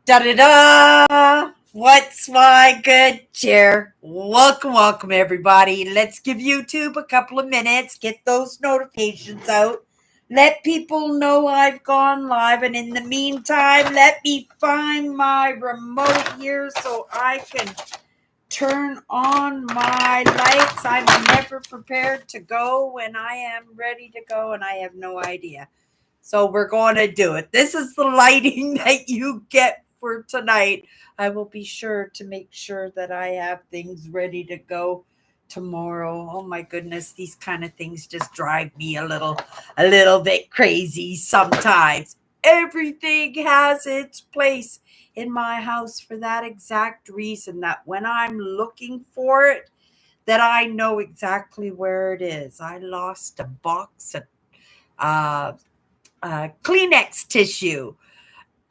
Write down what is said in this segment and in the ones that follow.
Da da da! What's my good cheer? Welcome, welcome, everybody. Let's give YouTube a couple of minutes, get those notifications out, let people know I've gone live, and in the meantime, let me find my remote here so I can turn on my lights. I'm never prepared to go when I am ready to go, and I have no idea. So we're going to do it. This is the lighting that you get for tonight. I will be sure to make sure that I have things ready to go tomorrow. Oh my goodness, these kind of things just drive me a little bit crazy sometimes. Everything has its place in my house for that exact reason, that when I'm looking for it, that I know exactly where it is. I lost a box of uh, Kleenex tissue.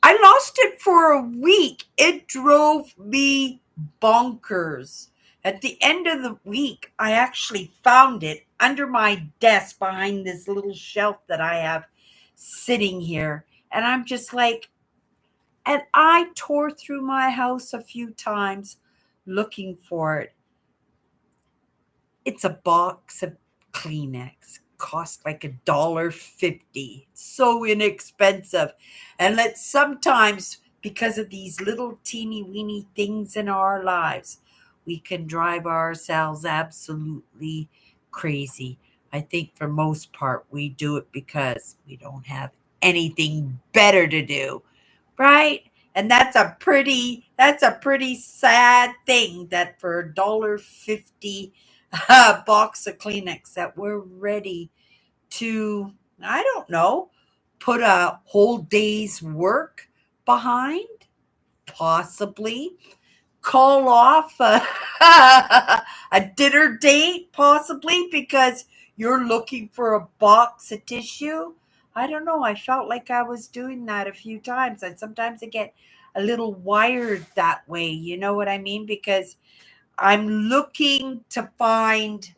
I lost it for a week. It drove me bonkers. At the end of the week, I actually found it under my desk behind this little shelf that I have sitting here. And I'm just like, and I tore through my house a few times looking for it. It's a box of Kleenex. Cost like $1.50. So inexpensive. And let's sometimes, because of these little teeny weeny things in our lives, we can drive ourselves absolutely crazy. I think for most part we do it because we don't have anything better to do, right? And that's a pretty sad thing, that for $1.50 a box of Kleenex, that we're ready to, I don't know, put a whole day's work behind, possibly call off a dinner date, possibly because you're looking for a box of tissue. I don't know. I felt like I was doing that a few times. And sometimes I get a little wired that way. You know what I mean? Because I'm looking to find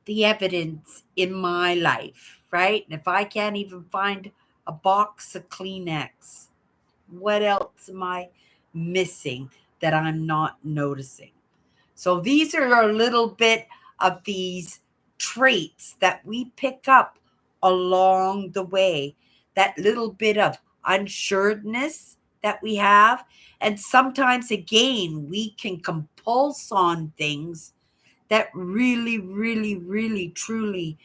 the evidence in my life, right? And if I can't even find a box of Kleenex, what else am I missing that I'm not noticing? So these are a little bit of these traits that we pick up along the way, that little bit of unsureness that we have. And sometimes, again, we can compulse on things that really, really, really, truly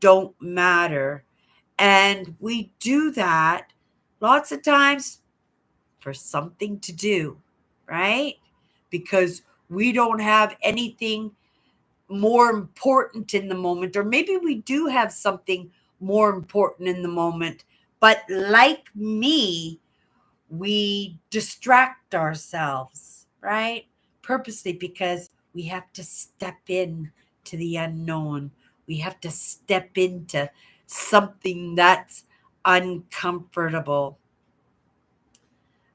don't matter. And we do that lots of times for something to do, right? Because we don't have anything more important in the moment, or maybe we do have something more important in the moment. But like me, we distract ourselves, right? Purposely, because we have to step in to the unknown. We have to step into something that's uncomfortable.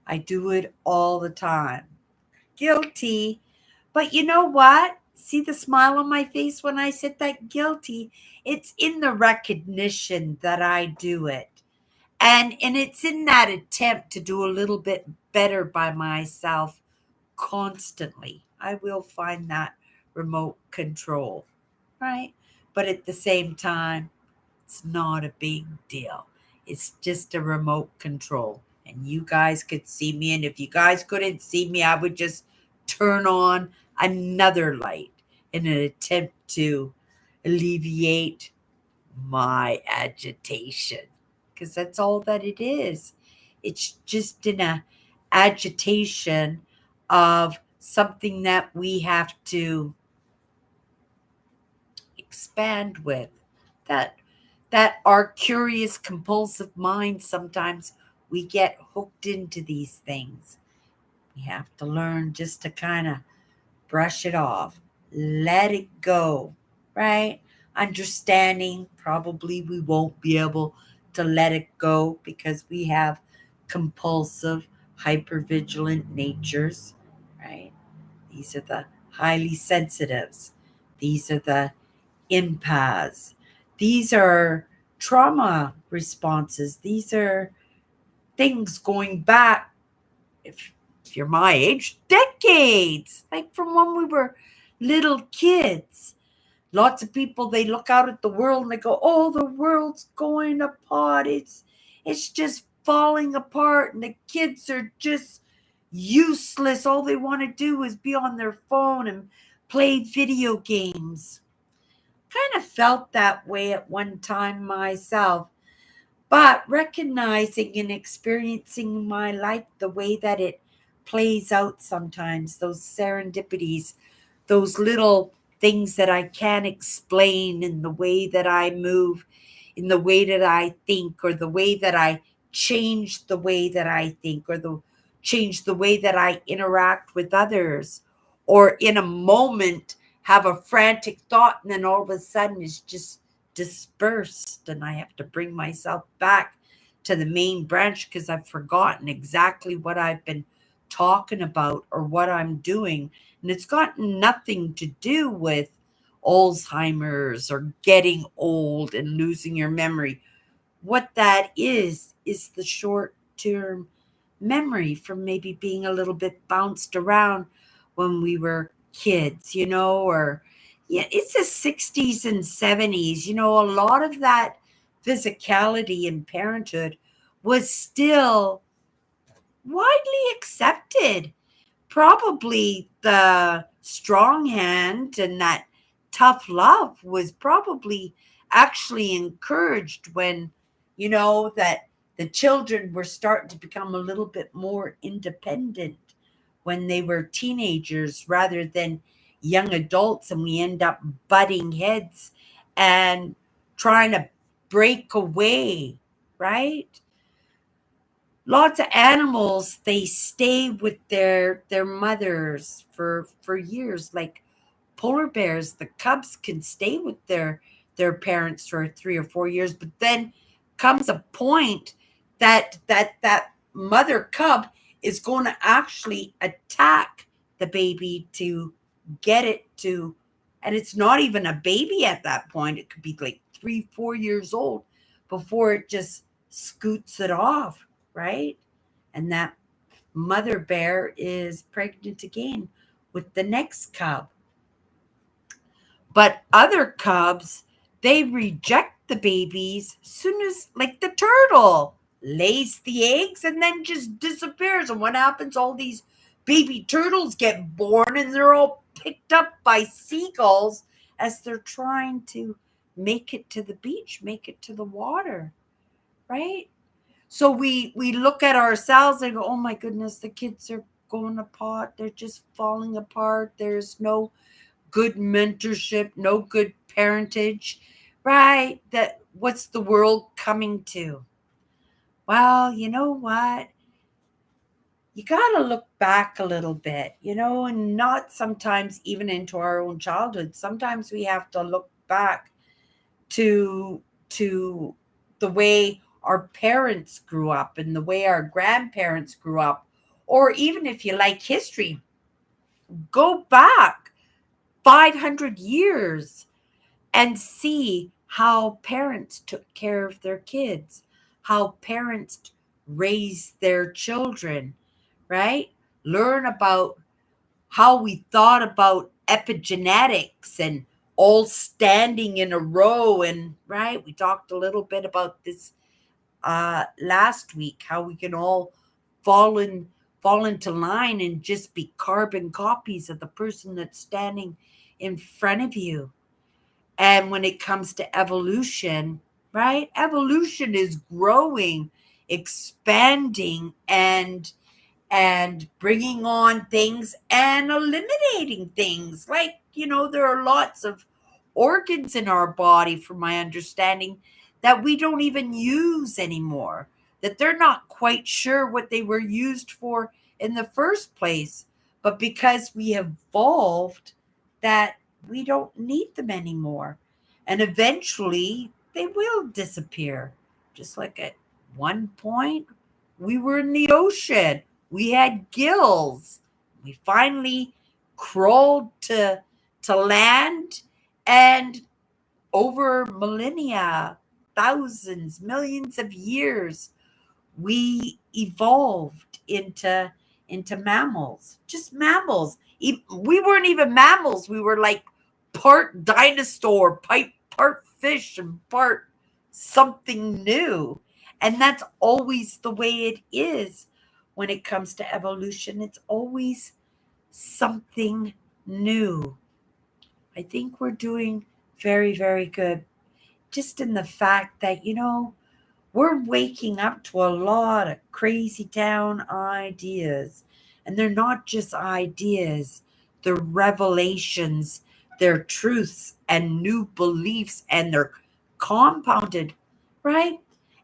I do it all the time. Guilty. But you know what? See the smile on my face when I said that guilty? It's in the recognition that I do it. And it's in that attempt to do a little bit better by myself constantly. I will find that remote control, right? But at the same time, it's not a big deal. It's just a remote control. And you guys could see me. And if you guys couldn't see me, I would just turn on another light in an attempt to alleviate my agitation. Because that's all that it is. It's just in a agitation of something that we have to expand with, that our curious compulsive mind, sometimes we get hooked into these things. We have to learn just to kind of brush it off, let it go, right? Understanding probably we won't be able to let it go because we have compulsive hypervigilant natures, right? These are the highly sensitives. These are the empaths. These are trauma responses. These are things going back, if you're my age, decades, like from when we were little kids. Lots of people, they look out at the world and they go, "Oh, the world's going apart. It's just falling apart, and the kids are just useless. All they want to do is be on their phone and play video games." Kind of felt that way at one time myself, but recognizing and experiencing my life the way that it plays out sometimes, those serendipities, those little things that I can't explain in the way that I move, in the way that I think, or the way that I change the way that I think, or the change the way that I interact with others, or in a moment have a frantic thought and then all of a sudden it's just dispersed and I have to bring myself back to the main branch because I've forgotten exactly what I've been talking about or what I'm doing. And it's got nothing to do with Alzheimer's or getting old and losing your memory. What that is the short term memory from maybe being a little bit bounced around when we were kids, or yeah, it's the 60s and 70s. A lot of that physicality in parenthood was still widely accepted. Probably the strong hand and that tough love was probably actually encouraged when, that the children were starting to become a little bit more independent when they were teenagers rather than young adults, and we end up butting heads and trying to break away, right? Lots of animals, they stay with their mothers for years, like polar bears. The cubs can stay with their parents for 3 or 4 years, but then comes a point that mother cub is going to actually attack the baby to get it to, and it's not even a baby at that point. It could be like 3 4 years old before it just scoots it off, right? And that mother bear is pregnant again with the next cub. But other cubs, they reject the babies soon as, like the turtle, lays the eggs and then just disappears. And what happens? All these baby turtles get born and they're all picked up by seagulls as they're trying to make it to the beach, make it to the water, right? So we look at ourselves and go, "Oh my goodness, the kids are going apart. They're just falling apart. There's no good mentorship, no good parentage," right? That what's the world coming to? Well, you know what? You got to look back a little bit, and not sometimes even into our own childhood. Sometimes we have to look back to to the way our parents grew up and the way our grandparents grew up, or even if you like history, go back 500 years and see how parents took care of their kids, how parents raised their children, right? Learn about how we thought about epigenetics and all standing in a row. And right, we talked a little bit about this last week, how we can all fall in fall into line and just be carbon copies of the person that's standing in front of you. And when it comes to evolution, right? Evolution is growing, expanding, and bringing on things and eliminating things. Like, there are lots of organs in our body, from my understanding, that we don't even use anymore, that they're not quite sure what they were used for in the first place. But because we evolved, that we don't need them anymore. And eventually they will disappear. Just like at one point, we were in the ocean. We had gills. We finally crawled to land, and over millennia, thousands, millions of years, we evolved into mammals, just mammals. We weren't even mammals. We were like part dinosaur, part fish, and part something new. And that's always the way it is when it comes to evolution. It's always something new. I think we're doing very, very good just in the fact that, we're waking up to a lot of crazy town ideas. And they're not just ideas, they're revelations, they're truths and new beliefs, and they're compounded, right?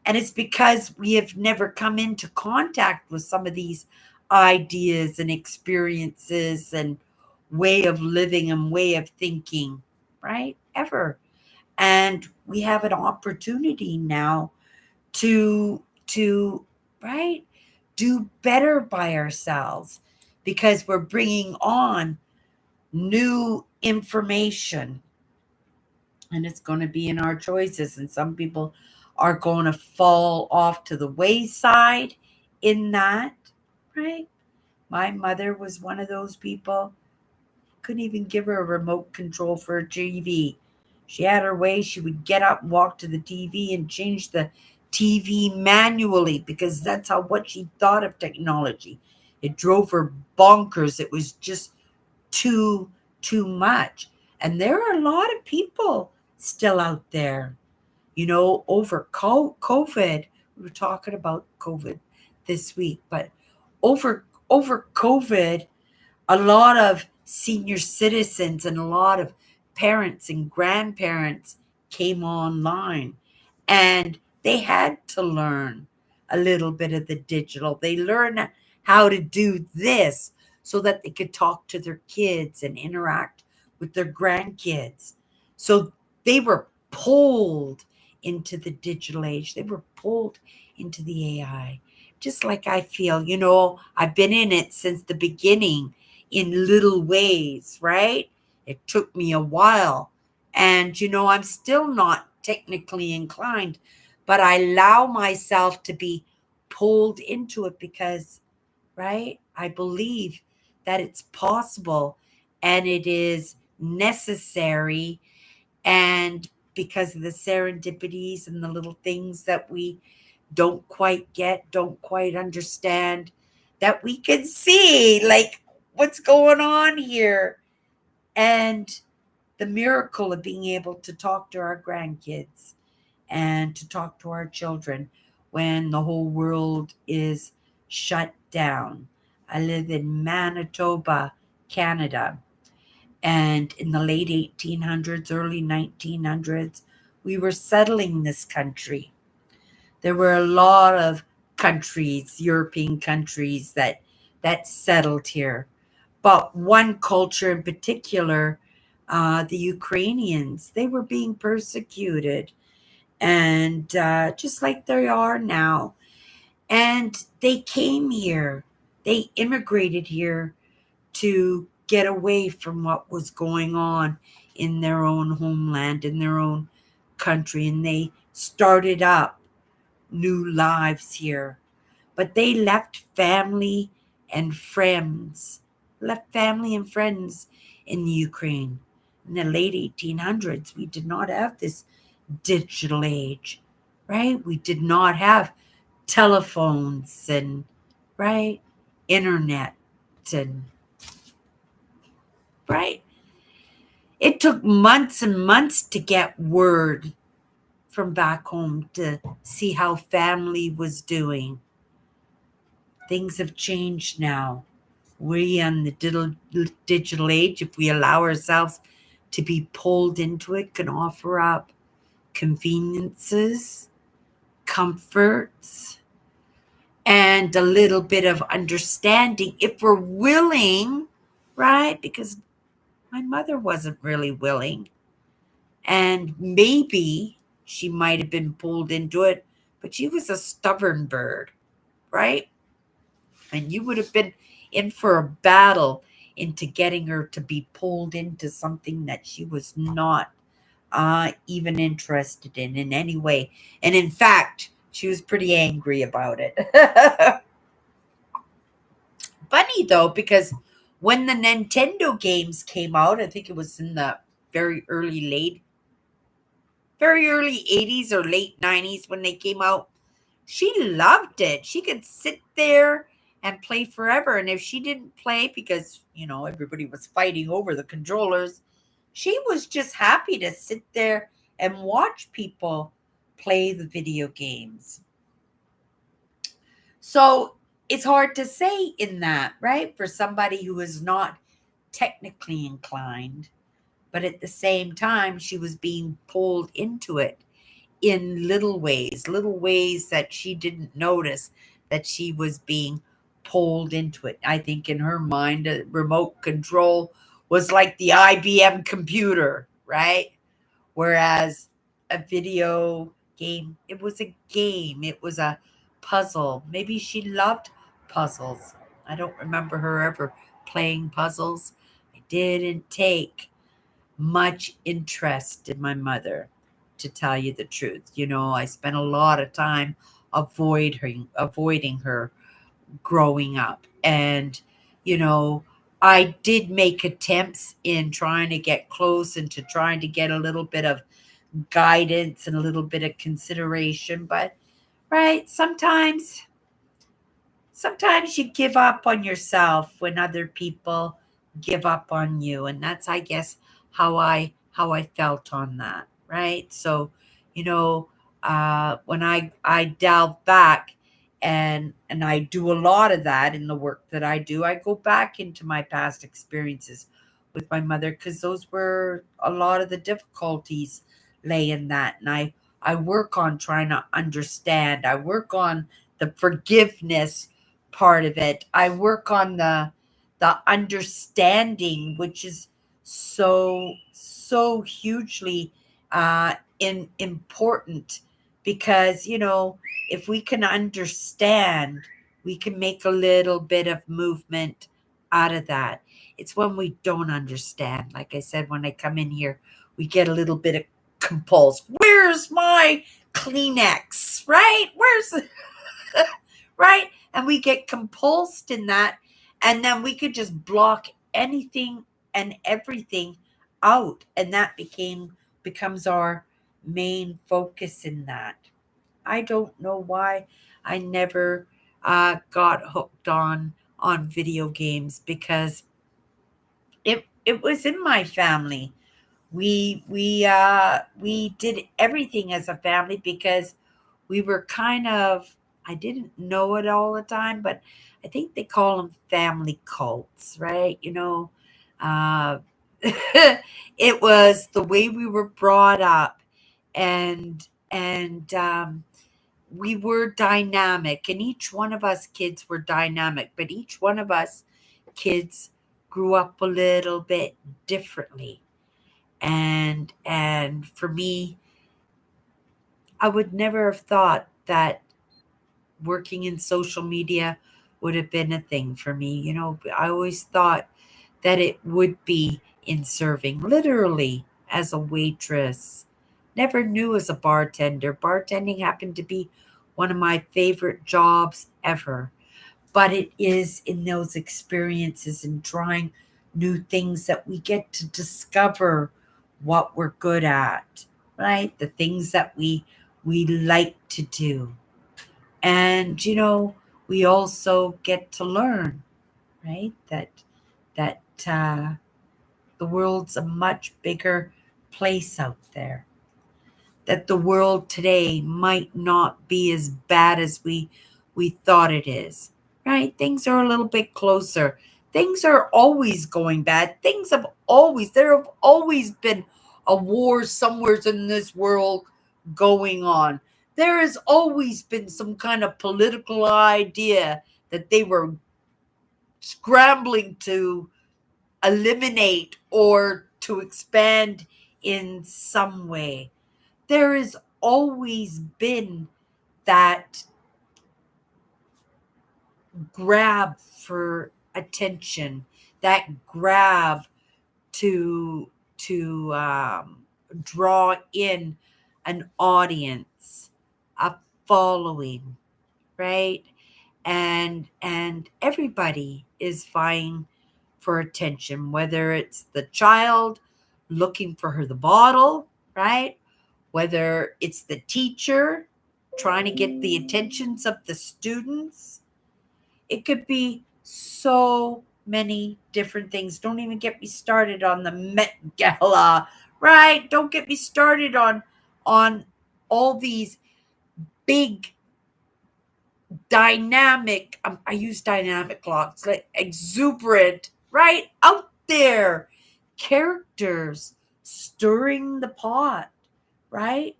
And it's because we have never come into contact with some of these ideas and experiences and way of living and way of thinking, right? Ever. And we have an opportunity now to right, do better by ourselves because we're bringing on new information, and it's going to be in our choices, and some people are going to fall off to the wayside in that, right? My mother was one of those people. Couldn't even give her a remote control for a TV. She had her way. She would get up, walk to the TV, and change the TV manually because that's how what she thought of technology. It drove her bonkers. It was just too too much. And there are a lot of people still out there, over COVID. We were talking about COVID this week, but over COVID, a lot of senior citizens and a lot of parents and grandparents came online, and they had to learn a little bit of the digital. They learned how to do this so that they could talk to their kids and interact with their grandkids. So they were pulled into the digital age, they were pulled into the AI. Just like I feel, I've been in it since the beginning in little ways, right? It took me a while. And, I'm still not technically inclined, but I allow myself to be pulled into it because, right, I believe that it's possible and it is necessary. And because of the serendipities and the little things that we don't quite get, don't quite understand, that we can see, like, what's going on here. And the miracle of being able to talk to our grandkids and to talk to our children when the whole world is shut down. I live in Manitoba, Canada. And in the late 1800s, early 1900s, we were settling this country. There were a lot of countries, European countries, that settled here. But one culture in particular, the Ukrainians, they were being persecuted, and just like they are now. And they came here, they immigrated here to get away from what was going on in their own homeland, in their own country, and they started up new lives here. But they left family and friends in the Ukraine. In the late 1800s, we did not have this digital age, right? We did not have telephones and, right, internet and, right. It took months and months to get word from back home to see how family was doing. Things have changed now. We on the digital age, if we allow ourselves to be pulled into it, can offer up conveniences, comforts, and a little bit of understanding if we're willing, right? Because my mother wasn't really willing. And maybe she might have been pulled into it, but she was a stubborn bird, right? And you would have been in for a battle into getting her to be pulled into something that she was not even interested in any way. And in fact, She was pretty angry about it. Funny though, because when the Nintendo games came out, I think it was in the very early late very early 80s or late 90s when they came out. She loved it. She could sit there and play forever. And if she didn't play because, everybody was fighting over the controllers, she was just happy to sit there and watch people play the video games. So it's hard to say in that, right? For somebody who is not technically inclined, but at the same time, she was being pulled into it in little ways that she didn't notice that she was being pulled into it. I think in her mind, a remote control was like the IBM computer, right? Whereas a video game, it was a game, it was a puzzle. Maybe she loved puzzles. I don't remember her ever playing puzzles. I didn't take much interest in my mother, to tell you the truth. I spent a lot of time avoiding her growing up. And, you know, I did make attempts in trying to get close and to trying to get a little bit of guidance and a little bit of consideration. But, right, sometimes you give up on yourself when other people give up on you, and that's, I guess, how I felt on that, right? So, you know when I delve back, and I do a lot of that in the work that I do. I go back into my past experiences with my mother, because those were a lot of the difficulties lay in that. And I work on trying to understand. I work on the forgiveness part of it. I work on the understanding, which is so hugely important, because if we can understand, we can make a little bit of movement out of that. It's when we don't understand, like I said, when I come in here, we get a little bit of compulsed. Where's my Kleenex, right? Right? And we get compulsed in that, and then we could just block anything and everything out, and that becomes our main focus in that. I don't know why I never got hooked on video games, because it was in my family. We did everything as a family, because we were kind of, I didn't know it all the time, but I think they call them family cults, right? Uh, it was the way we were brought up, and we were dynamic, and each one of us kids were dynamic, but each one of us kids grew up a little bit differently. And for me, I would never have thought that working in social media would have been a thing for me. I always thought that it would be in serving, literally as a waitress. Never knew as a bartender. Bartending happened to be one of my favorite jobs ever. But it is in those experiences and trying new things that we get to discover what we're good at, right? The things that we like to do. And we also get to learn, right? That the world's a much bigger place out there, that the world today might not be as bad as we thought it is, right? Things are a little bit closer. Things are always going bad. There have always been a war somewhere in this world going on. There has always been some kind of political idea that they were scrambling to eliminate or to expand in some way. There has always been that grab for attention, that grab to draw in an audience, a following, right? And everybody is vying for attention, whether it's the child looking for her the bottle, right? Whether it's the teacher trying to get the attentions of the students. It could be so many different things. Don't even get me started on the Met Gala, right? Don't get me started on all these big dynamic, I use dynamic lots, like exuberant, right? Out there characters stirring the pot, right?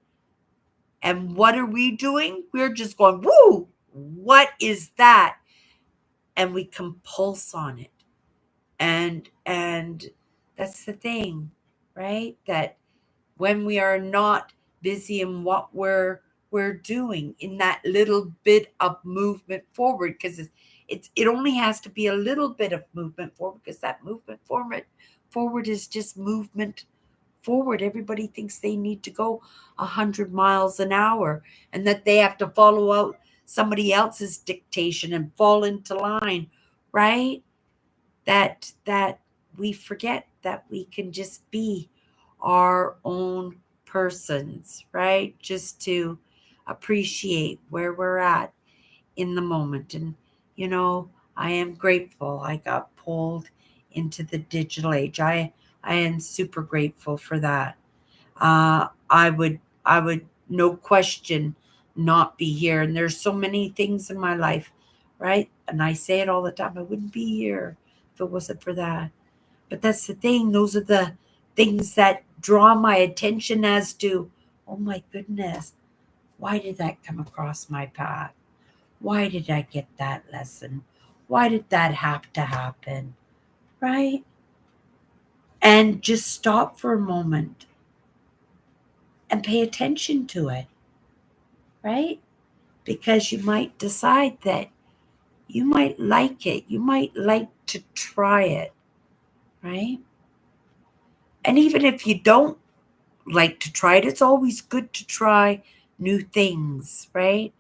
And what are we doing? We're just going, woo, what is that? And we compulse on it. And that's the thing, right? That when we are not busy in what we're doing in that little bit of movement forward, because it only has to be a little bit of movement forward, because that movement forward is just movement forward. Everybody thinks they need to go 100 miles an hour and that they have to follow out somebody else's dictation and fall into line, right? That we forget that we can just be our own persons, right? Just to appreciate where we're at in the moment. And, I am grateful I got pulled into the digital age. I am super grateful for that. I would no question not be here. And there's so many things in my life, right? And I say it all the time. I wouldn't be here if it wasn't for that. But that's the thing. Those are the things that draw my attention as to, oh my goodness, why did that come across my path? Why did I get that lesson? Why did that have to happen? Right? And just stop for a moment and pay attention to it. Right? Because you might decide that you might like it. You might like to try it. Right? And even if you don't like to try it, it's always good to try new things, right?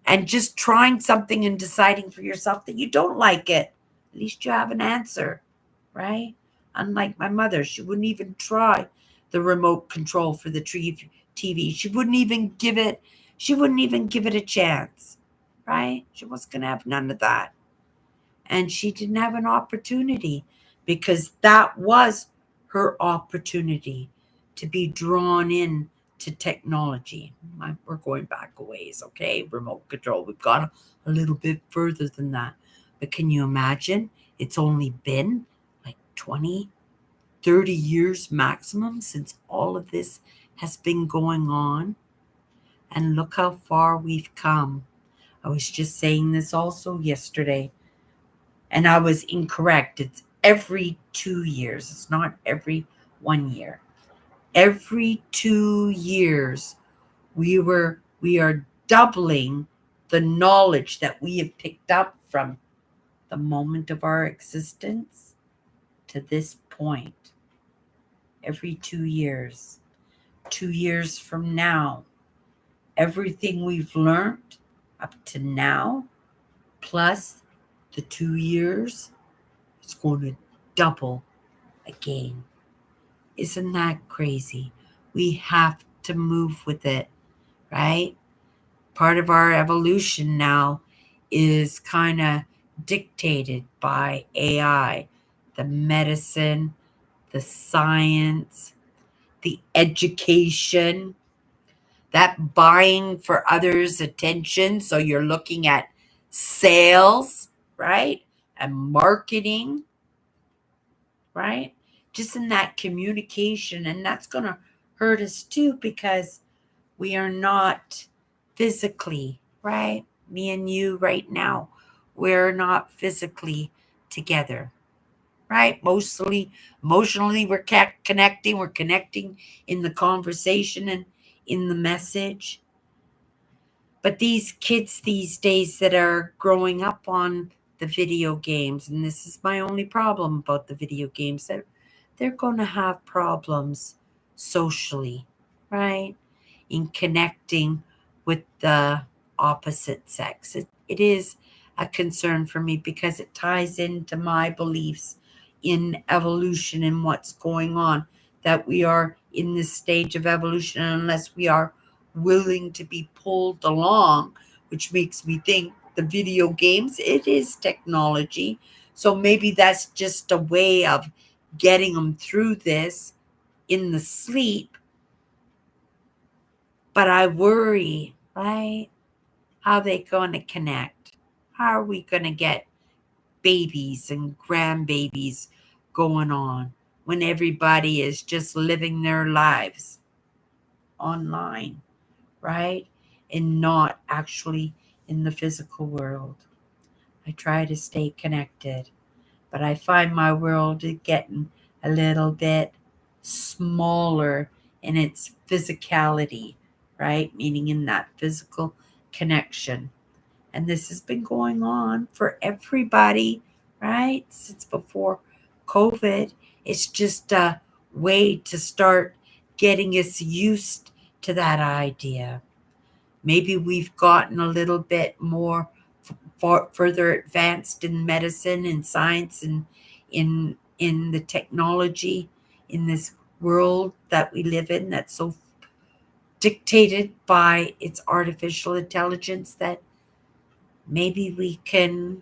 And just trying something and deciding for yourself that you don't like it, at least you have an answer, right? Unlike my mother, she wouldn't even try the remote control for the TV. She wouldn't even give it a chance, right? She wasn't going to have none of that. And she didn't have an opportunity because that was her opportunity to be drawn in to technology. We're going back a ways, okay? Remote control. We've gone a little bit further than that. But can you imagine? It's only been like 20, 30 years maximum since all of this has been going on. And look how far we've come. I was just saying this also yesterday, and I was incorrect. It's every 2 years. It's not every 1 year. Every 2 years, we are doubling the knowledge that we have picked up from the moment of our existence to this point. Every 2 years. 2 years from now, everything we've learned up to now, plus the 2 years, it's going to double again. Isn't that crazy? We have to move with it, right? Part of our evolution now is kind of dictated by AI, the medicine, the science, the education, that buying for others' attention. So you're looking at sales, right? And marketing, right? Just in that communication. And that's going to hurt us too because we are not physically, right? Me and you right now, we're not physically together, right? Mostly emotionally, we're connecting. We're connecting in the conversation and in the message. But these kids these days that are growing up on the video games, and this is my only problem about the video games, that they're going to have problems socially, right? In connecting with the opposite sex. It is a concern for me because it ties into my beliefs in evolution and what's going on, that we are in this stage of evolution, and unless we are willing to be pulled along, which makes me think the video games, it is technology. So maybe that's just a way of getting them through this in the sleep. But I worry, right? How they going to connect? How are we going to get babies and grandbabies going on when everybody is just living their lives online, right? And not actually in the physical world. I try to stay connected, but I find my world is getting a little bit smaller in its physicality, right? Meaning in that physical connection. And this has been going on for everybody, right? Since before COVID. It's just a way to start getting us used to that idea. Maybe we've gotten a little bit more further advanced in medicine and science and in the technology in this world that we live in that's so dictated by its artificial intelligence, that maybe we can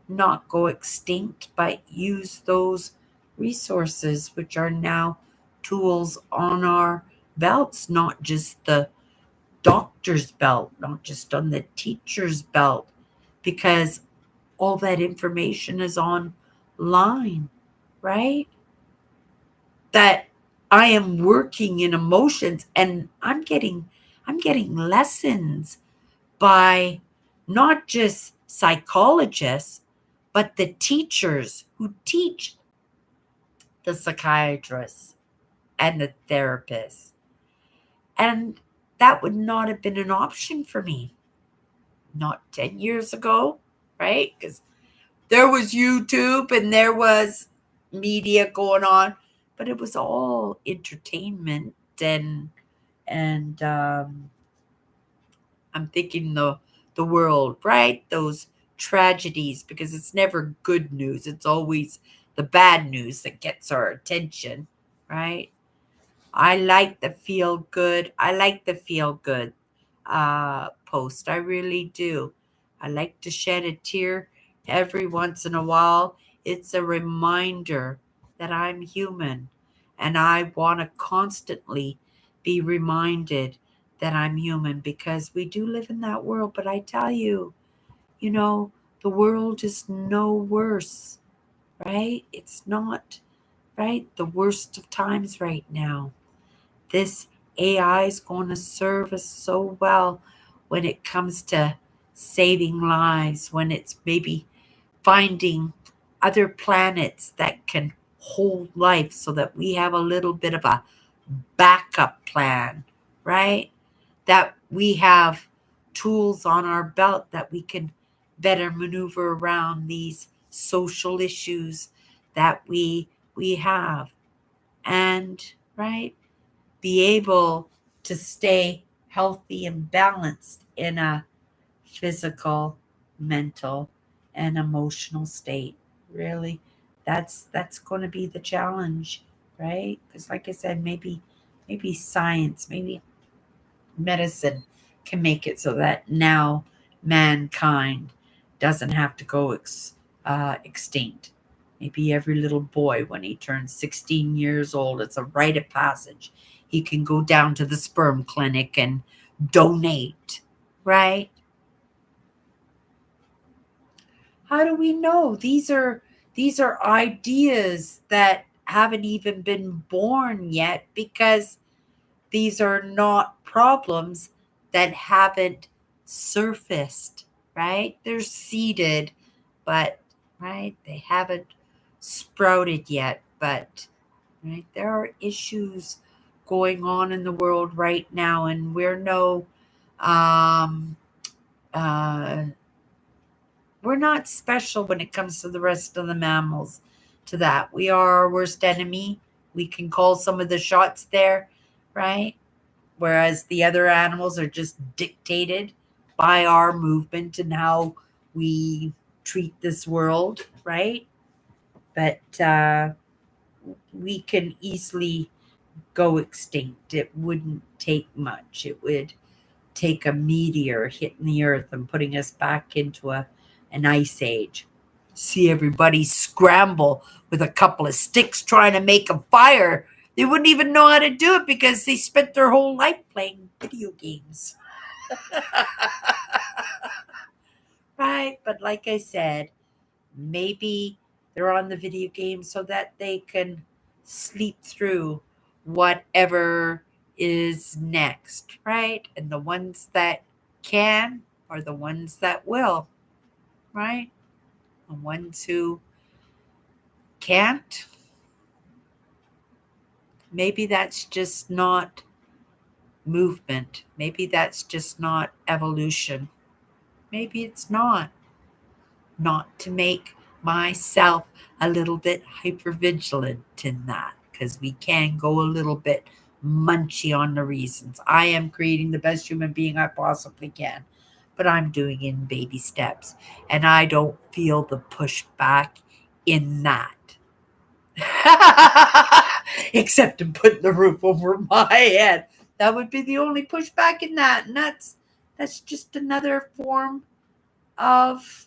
not go extinct, but use those resources, which are now tools on our belts, not just the doctor's belt, not just on the teacher's belt, because all that information is online, right? That I am working in emotions, and I'm getting lessons by not just psychologists, but the teachers who teach the psychiatrists and the therapists. And that would not have been an option for me not 10 years ago, right? Because there was YouTube and there was media going on, but it was all entertainment and I'm thinking the world, right? Those tragedies, because it's never good news. It's always the bad news that gets our attention, right? I like the feel good. I like the feel good post. I really do. I like to shed a tear every once in a while. It's a reminder that I'm human, and I want to constantly be reminded that I'm human, because we do live in that world. But I tell you, you know, the world is no worse, right? It's not, right? The worst of times right now. This AI is going to serve us so well when it comes to saving lives, when it's maybe finding other planets that can hold life so that we have a little bit of a backup plan, right? That we have tools on our belt that we can better maneuver around these social issues that we have. And right, be able to stay healthy and balanced in a physical, mental, and emotional state. Really, that's going to be the challenge, right? Because, like I said, maybe science, maybe medicine can make it so that now mankind doesn't have to go extinct. Maybe every little boy, when he turns 16 years old, it's a rite of passage. He can go down to the sperm clinic and donate, right? How do we know? These are ideas that haven't even been born yet, because these are not problems that haven't surfaced, right? They're seeded, but right, they haven't sprouted yet. But right, there are issues going on in the world right now, and um, uh, we're not special when it comes to the rest of the mammals. To that, we are our worst enemy. We can call some of the shots there, right? Whereas the other animals are just dictated, by our movement and how we treat this world, right? But we can easily go extinct. It wouldn't take much. It would take a meteor hitting the earth and putting us back into an ice age. See everybody scramble with a couple of sticks trying to make a fire. They wouldn't even know how to do it because they spent their whole life playing video games. Right? But like I said, maybe they're on the video game so that they can sleep through whatever is next, right? And the ones that can are the ones that will, right? The ones who can't, maybe that's just not movement. Maybe that's just not evolution. Maybe it's not. Not to make myself a little bit hypervigilant in that because we can go a little bit munchy on the reasons. I am creating the best human being I possibly can, but I'm doing it in baby steps, and I don't feel the pushback in that. Except in putting the roof over my head. That would be the only pushback in that, and that's just another form of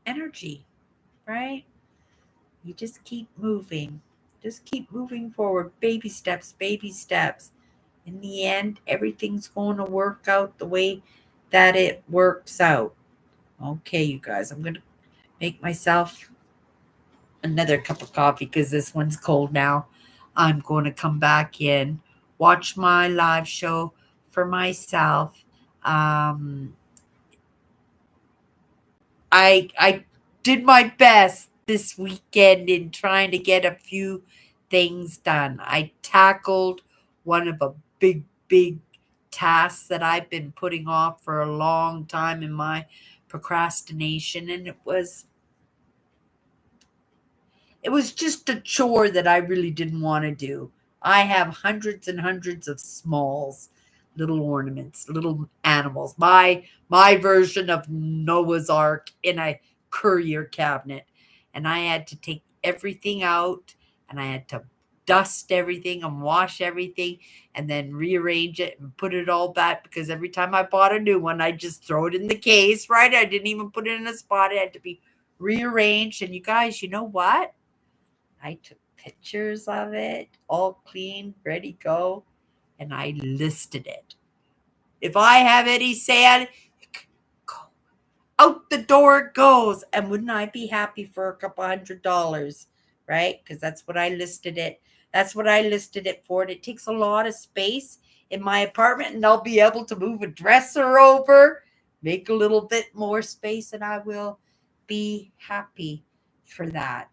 energy, right? You just keep moving. Just keep moving forward. Baby steps, baby steps. In the end, everything's going to work out the way that it works out. Okay, you guys, I'm going to make myself another cup of coffee because this one's cold now. I'm going to come back in, watch my live show for myself. Um, I did my best this weekend in trying to get a few things done. I tackled one of a big tasks that I've been putting off for a long time in my procrastination, and it was just a chore that I really didn't want to do. I have hundreds and hundreds of smalls, little ornaments, little animals. My version of Noah's Ark in a courier cabinet. And I had to take everything out and I had to dust everything and wash everything and then rearrange it and put it all back because every time I bought a new one, I just throw it in the case, right? I didn't even put it in a spot. It had to be rearranged. And you guys, you know what? I took pictures of it, all clean, ready, go, and I listed it. If I have any sand, go. Out the door it goes. And wouldn't I be happy for a couple $100, right? Because that's what I listed it. That's what I listed it for. And it takes a lot of space in my apartment, and I'll be able to move a dresser over, make a little bit more space, and I will be happy for that,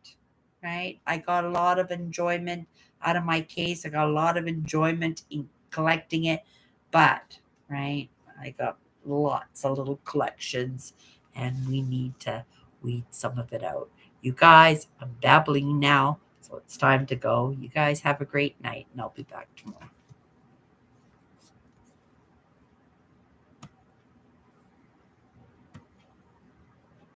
right? I got a lot of enjoyment out of my case. I got a lot of enjoyment in collecting it, but, right, I got lots of little collections and we need to weed some of it out. You guys, I'm babbling now, so it's time to go. You guys have a great night, and I'll be back tomorrow.